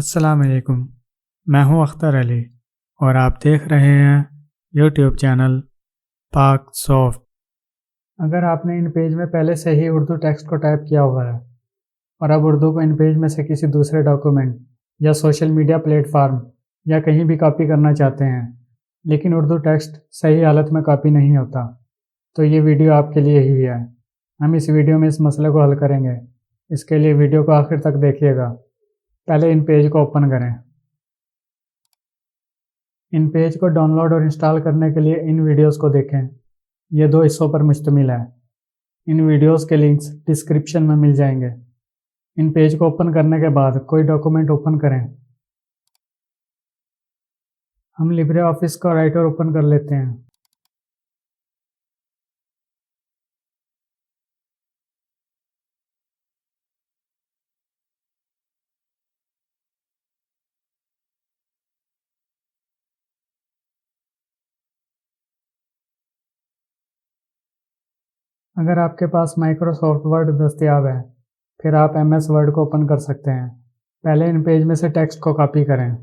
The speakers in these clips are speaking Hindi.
अस्सलाम वालेकुम। मैं हूं अख्तर अली और आप देख रहे हैं यूट्यूब चैनल पाक सॉफ्ट। अगर आपने इन पेज में पहले से ही उर्दू टेक्स्ट को टाइप किया हुआ है और अब उर्दू को इन पेज में से किसी दूसरे डॉक्यूमेंट या सोशल मीडिया प्लेटफार्म या कहीं भी कॉपी करना चाहते हैं, लेकिन उर्दू टेक्स्ट सही हालत में कॉपी नहीं होता, तो ये वीडियो आपके लिए ही है। हम इस वीडियो में इस मसले को हल करेंगे। इसके लिए वीडियो को आखिर तक देखिएगा। पहले इन पेज को ओपन करें। इन पेज को डाउनलोड और इंस्टॉल करने के लिए इन वीडियोस को देखें। ये 2 हिस्सों पर मुश्तमिल है। इन वीडियोस के लिंक्स डिस्क्रिप्शन में मिल जाएंगे। इन पेज को ओपन करने के बाद कोई डॉक्यूमेंट ओपन करें। हम लिब्रे ऑफिस का राइटर ओपन कर लेते हैं। अगर आपके पास माइक्रोसॉफ्ट वर्ड दस्तियाब है, फिर आप एमएस वर्ड को ओपन कर सकते हैं। पहले इन पेज में से टेक्स्ट को कॉपी करें।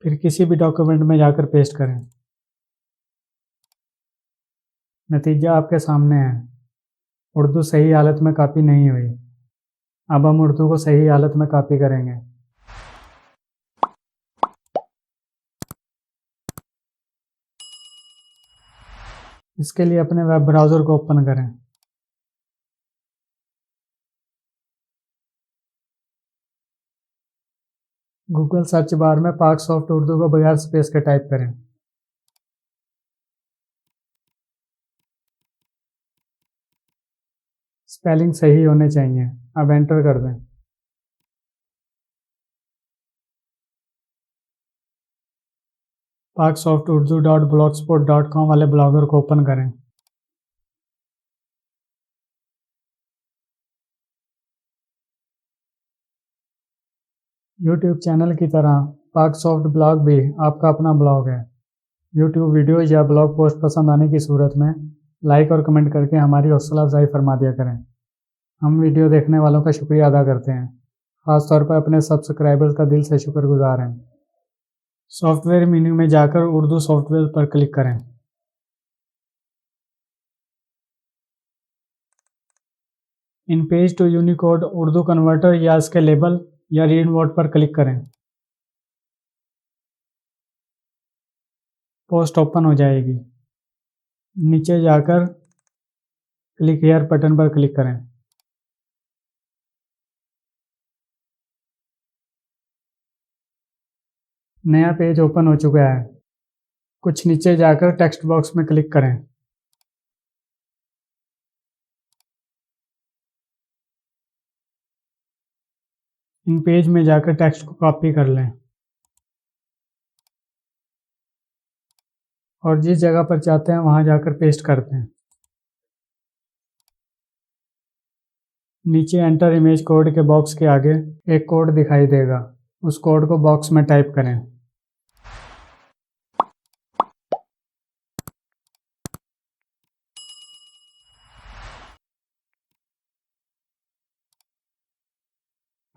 फिर किसी भी डॉक्यूमेंट में जाकर पेस्ट करें। नतीजा आपके सामने है। उर्दू सही हालत में कॉपी नहीं हुई। अब हम उर्दू को सही हालत में कॉपी करेंगे। इसके लिए अपने वेब ब्राउज़र को ओपन करें। गूगल सर्च बार में पाक सॉफ्ट उर्दू को बगैर स्पेस के टाइप करें। स्पेलिंग सही होने चाहिए। अब एंटर कर दें। paksoft.urdu.blogspot.com वाले ब्लॉगर को ओपन करें। यूट्यूब चैनल की तरह पाक सॉफ्ट ब्लॉग भी आपका अपना ब्लॉग है। यूट्यूब वीडियो या ब्लॉग पोस्ट पसंद आने की सूरत में लाइक और कमेंट करके हमारी हौसला अफजाई फरमा दिया करें। हम वीडियो देखने वालों का शुक्रिया अदा करते हैं। ख़ास तौर पर अपने सब्सक्राइबर्स का दिल से शुक्रगुजार हैं। सॉफ्टवेयर मेन्यू में जाकर उर्दू सॉफ्टवेयर पर क्लिक करें। InPage to Unicode Urdu converter या इसके लेबल या रीड मोड पर क्लिक करें। पोस्ट ओपन हो जाएगी। नीचे जाकर क्लिक हियर बटन पर क्लिक करें। नया पेज ओपन हो चुका है। कुछ नीचे जाकर टेक्स्ट बॉक्स में क्लिक करें। इन पेज में जाकर टेक्स्ट को कॉपी कर लें और जिस जगह पर चाहते हैं वहां जाकर पेस्ट कर दें। नीचे एंटर इमेज कोड के बॉक्स के आगे एक कोड दिखाई देगा। उस कोड को बॉक्स में टाइप करें।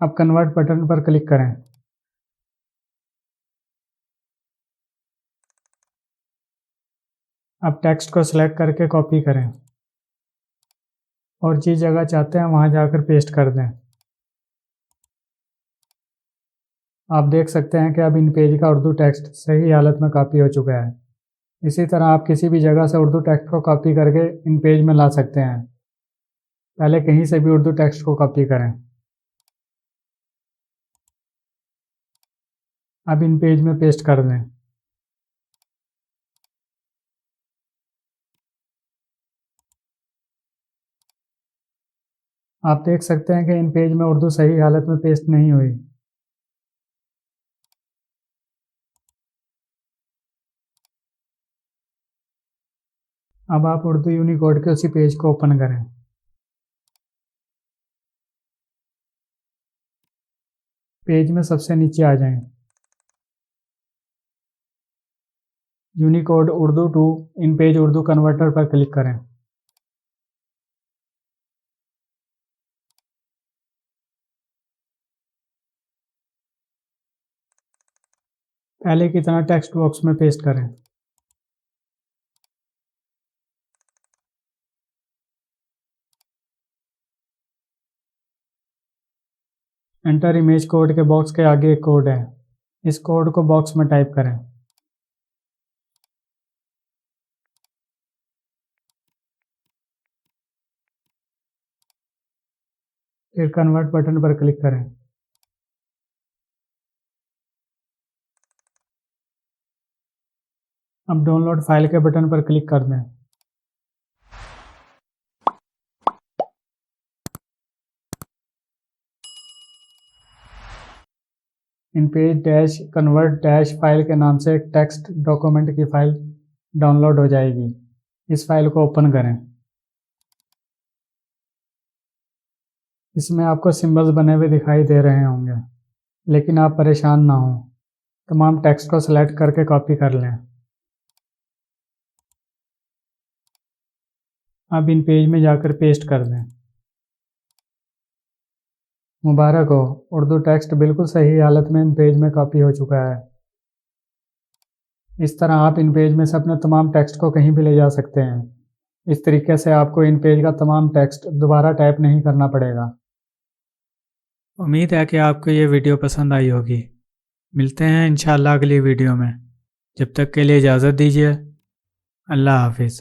अब कन्वर्ट बटन पर क्लिक करें। अब टेक्स्ट को सिलेक्ट करके कॉपी करें और जिस जगह चाहते हैं वहां जाकर पेस्ट कर दें। आप देख सकते हैं कि अब इन पेज का उर्दू टेक्स्ट सही हालत में कॉपी हो चुका है। इसी तरह आप किसी भी जगह से उर्दू टेक्स्ट को कॉपी करके इन पेज में ला सकते हैं। पहले कहीं से भी उर्दू टेक्स्ट को कॉपी करें। अब इन पेज में पेस्ट कर दें। आप देख सकते हैं कि इन पेज में उर्दू सही हालत में पेस्ट नहीं हुई। अब आप उर्दू यूनिकोड के उसी पेज को ओपन करें। पेज में सबसे नीचे आ जाएं। Unicode Urdu to InPage Urdu converter पर क्लिक करें। पहले की तरह टेक्स्ट बॉक्स में पेस्ट करें। एंटर इमेज कोड के बॉक्स के आगे एक कोड है, इस कोड को बॉक्स में टाइप करें। फिर कन्वर्ट बटन पर क्लिक करें। अब डाउनलोड फाइल के बटन पर क्लिक कर दें। इन page dash convert dash file के नाम से एक टेक्स्ट डॉक्यूमेंट की फाइल डाउनलोड हो जाएगी। इस फाइल को ओपन करें। इसमें आपको सिंबल्स बने हुए दिखाई दे रहे होंगे, लेकिन आप परेशान ना हो, तमाम टेक्स्ट को सिलेक्ट करके कॉपी कर लें। अब इन पेज में जाकर पेस्ट कर दें। मुबारक हो, उर्दू टेक्स्ट बिल्कुल सही हालत में इन पेज में कॉपी हो चुका है। इस तरह आप इन पेज में से अपने तमाम टेक्स्ट को कहीं भी ले जा सकते हैं। इस तरीके से आपको इन पेज का तमाम टेक्स्ट दोबारा टाइप नहीं करना पड़ेगा। उम्मीद है कि आपको ये वीडियो पसंद आई होगी। मिलते हैं इंशाअल्लाह अगली वीडियो में। जब तक के लिए इजाज़त दीजिए। अल्लाह हाफिज़।